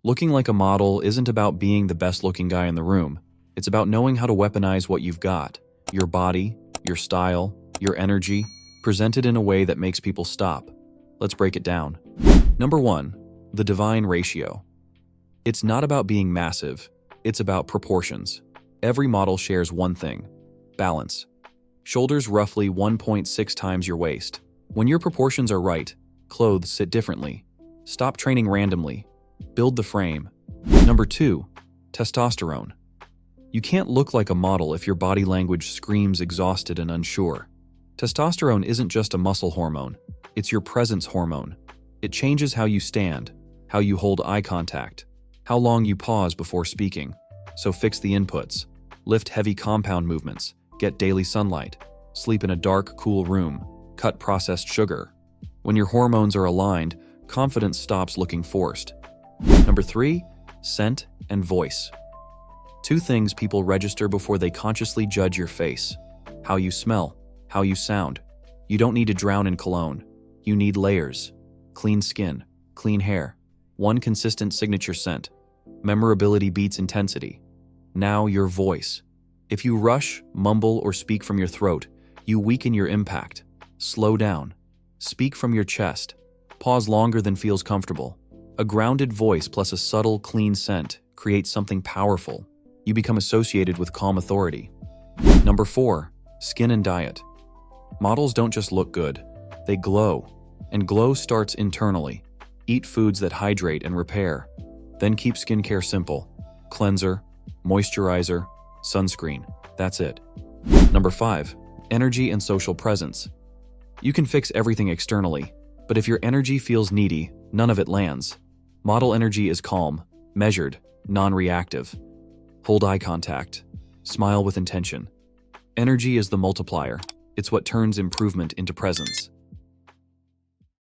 Looking like a model isn't about being the best-looking guy in the room. It's about knowing how to weaponize what you've got. Your body, your style, your energy, presented in a way that makes people stop. Let's break it down. Number 1. The divine ratio. It's not about being massive. It's about proportions. Every model shares one thing: balance. Shoulders roughly 1.6 times your waist. When your proportions are right, clothes sit differently. Stop training randomly. Build the frame. Number 2. Testosterone. You can't look like a model if your body language screams exhausted and unsure. Testosterone isn't just a muscle hormone. It's your presence hormone. It changes how you stand, how you hold eye contact, how long you pause before speaking. So fix the inputs. Lift heavy compound movements. Get daily sunlight. Sleep in a dark, cool room. Cut processed sugar. When your hormones are aligned, confidence stops looking forced. Number 3. Scent and voice. 2 things people register before they consciously judge your face: how you smell, how you sound. You don't need to drown in cologne. You need layers. Clean skin, clean hair, one consistent signature scent. Memorability beats intensity. Now your voice. If you rush, mumble, or speak from your throat, you weaken your impact. Slow down. Speak from your chest. Pause longer than feels comfortable. A grounded voice plus a subtle, clean scent creates something powerful. You become associated with calm authority. Number 4. Skin and diet. Models don't just look good, they glow. And glow starts internally. Eat foods that hydrate and repair. Then keep skincare simple. Cleanser, moisturizer, sunscreen. That's it. Number 5. Energy and social presence. You can fix everything externally, but if your energy feels needy, none of it lands. Model energy is calm, measured, non-reactive. Hold eye contact. Smile with intention. Energy is the multiplier. It's what turns improvement into presence.